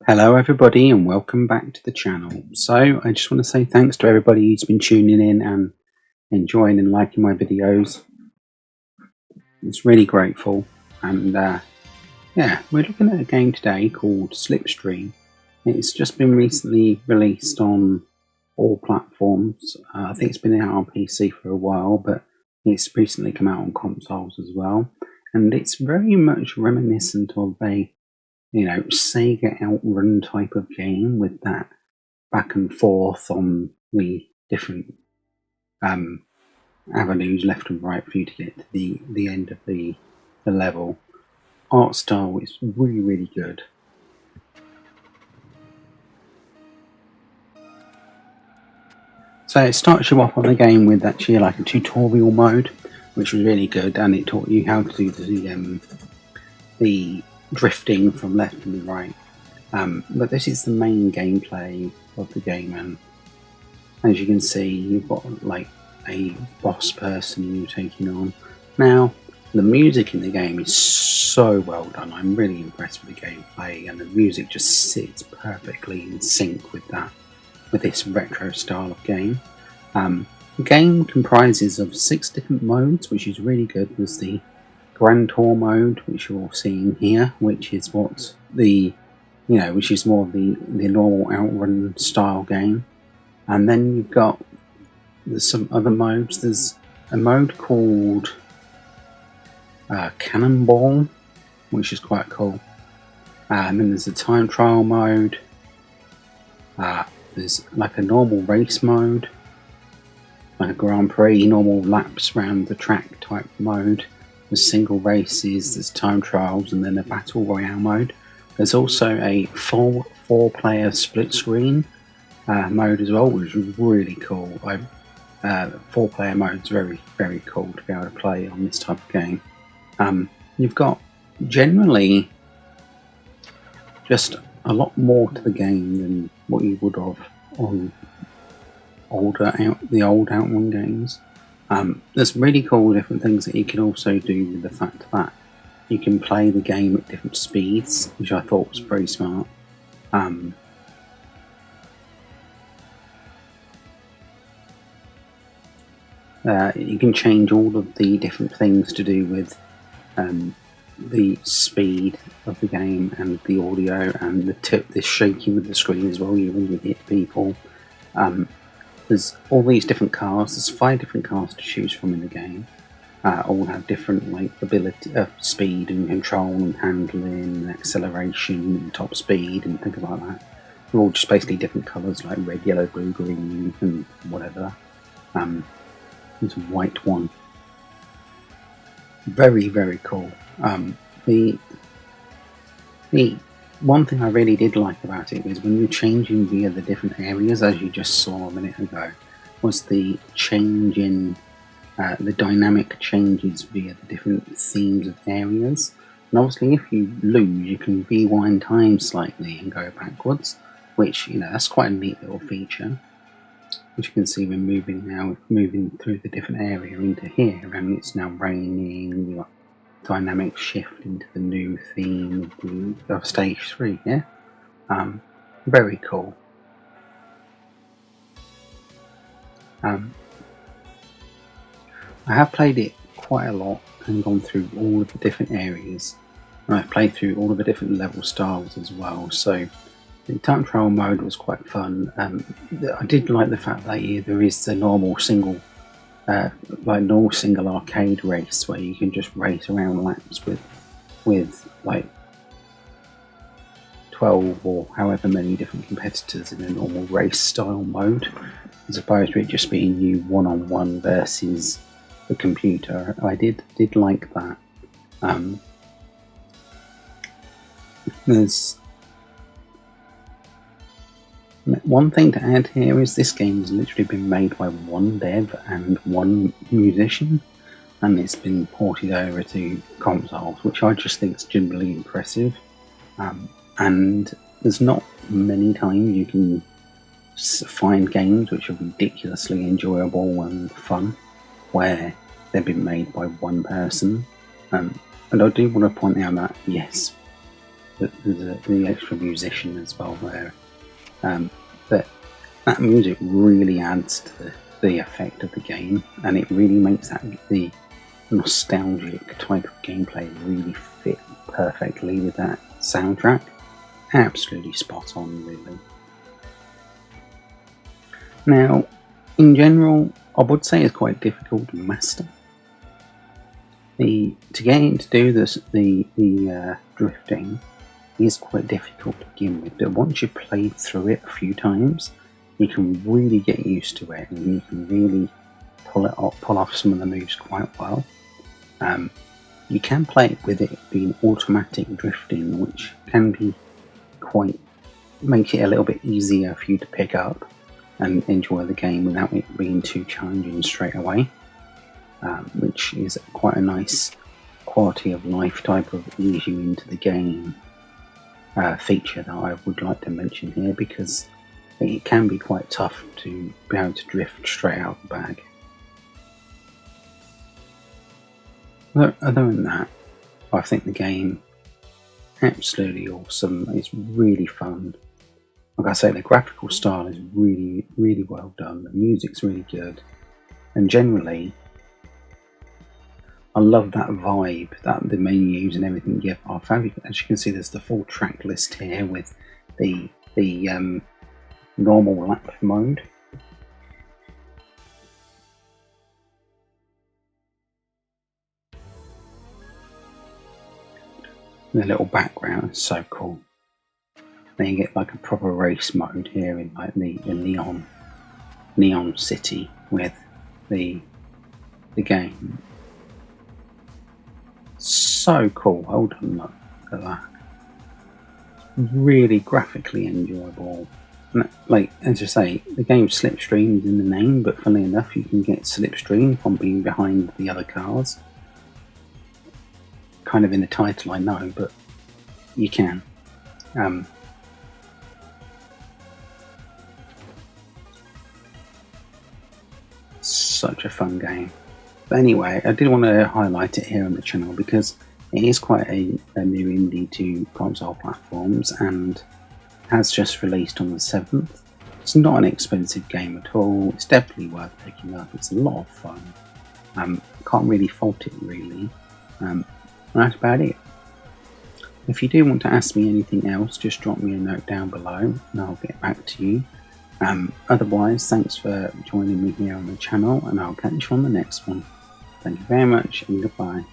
Hello everybody and welcome back to the channel. So I just want to say thanks to everybody who's been tuning in and enjoying and liking my videos. It's really grateful, and yeah, we're looking at a game today called Slipstream. It's just been recently released on all platforms. I think it's been out on PC for a while, but it's recently come out on consoles as well, and it's very much reminiscent of a Sega Outrun type of game with that back and forth on the different avenues left and right for you to get to the end of the level. Art style is really, really good. So it starts you off on the game with actually like a tutorial mode, which was really good, and it taught you how to do the drifting from left and right. But this is the main gameplay of the game, and as you can see, you've got like a boss person you're taking on. Now, the music in the game is so well done. I'm really impressed with the gameplay, and the music just sits perfectly in sync with this retro style of game. The game comprises of 6 different modes, which is really good. There's the Grand Tour mode, which you're seeing here, which is which is more of the normal Outrun style game. And then you've got some other modes. There's a mode called Cannonball, which is quite cool. And then there's a time trial mode. There's like a normal race mode, like a Grand Prix, normal laps around the track type mode. There's single races, there's time trials, and then a battle royale mode. There's also a full 4-player split screen mode as well, which is really cool. 4-player mode is very, very cool to be able to play on this type of game. You've got generally just a lot more to the game than what you would have on the old Outrun games. There's really cool different things that you can also do with the fact that you can play the game at different speeds, which I thought was very smart. You can change all of the different things to do with the speed of the game and the audio and the shaking of the screen as well when you hit people. There's all these different cars. There's 5 different cars to choose from in the game. All have different ability, speed and control and handling and acceleration and top speed and things like that. They're all just basically different colours like red, yellow, blue, green and whatever. There's a white one. Very, very cool. The one thing I really did like about it was when you're changing via the different areas, as you just saw a minute ago, was the change in the dynamic changes via the different themes of areas. And obviously if you lose, you can rewind time slightly and go backwards, which, that's quite a neat little feature. As you can see, we're moving through the different area into here, and it's now raining. You've got dynamic shift into the new theme of stage 3. Yeah, very cool. I have played it quite a lot and gone through all of the different areas, and I've played through all of the different level styles as well. So the time trial mode was quite fun. I did like the fact that there is the normal single arcade race where you can just race around laps with like 12 or however many different competitors in a normal race style mode, as opposed to it just being you one-on-one versus the computer. I did like that. There's one thing to add here is this game has literally been made by one dev and one musician, and it's been ported over to consoles, which I just think is generally impressive. And there's not many times you can find games which are ridiculously enjoyable and fun where they've been made by one person. And I do want to point out that, yes, the extra musician as well there. But that music really adds to the effect of the game, and it really makes the nostalgic type of gameplay really fit perfectly with that soundtrack. Absolutely spot on, really. Now, in general, I would say it's quite difficult to master. To get in to do the drifting is quite difficult to begin with, but once you've played through it a few times, you can really get used to it, and you can really pull off some of the moves quite well. You can play it with it being automatic drifting, which can be make it a little bit easier for you to pick up and enjoy the game without it being too challenging straight away, which is quite a nice quality of life type of ease you into the game feature that I would like to mention here, because it can be quite tough to be able to drift straight out the bag. Other than that, I think the game absolutely awesome. It's really fun. Like I say, the graphical style is really, really well done. The music's really good, and generally, I love that vibe that the menus and everything give off. As you can see, there's the full track list here with the normal lap mode. The little background is so cool. Then you get like a proper race mode here in like the neon city with the game. So cool. Hold on, look at that. Really graphically enjoyable. And like, as I say, the game Slipstream is in the name, but funnily enough, you can get Slipstream from being behind the other cars. Kind of in the title, I know, but you can. Such a fun game. But anyway, I did want to highlight it here on the channel because it is quite a new indie to console platforms and has just released on the 7th. It's not an expensive game at all. It's definitely worth picking up. It's a lot of fun. Can't really fault it, really. That's about it. If you do want to ask me anything else, just drop me a note down below and I'll get back to you. Otherwise, thanks for joining me here on the channel, and I'll catch you on the next one. Thank you very much, and goodbye.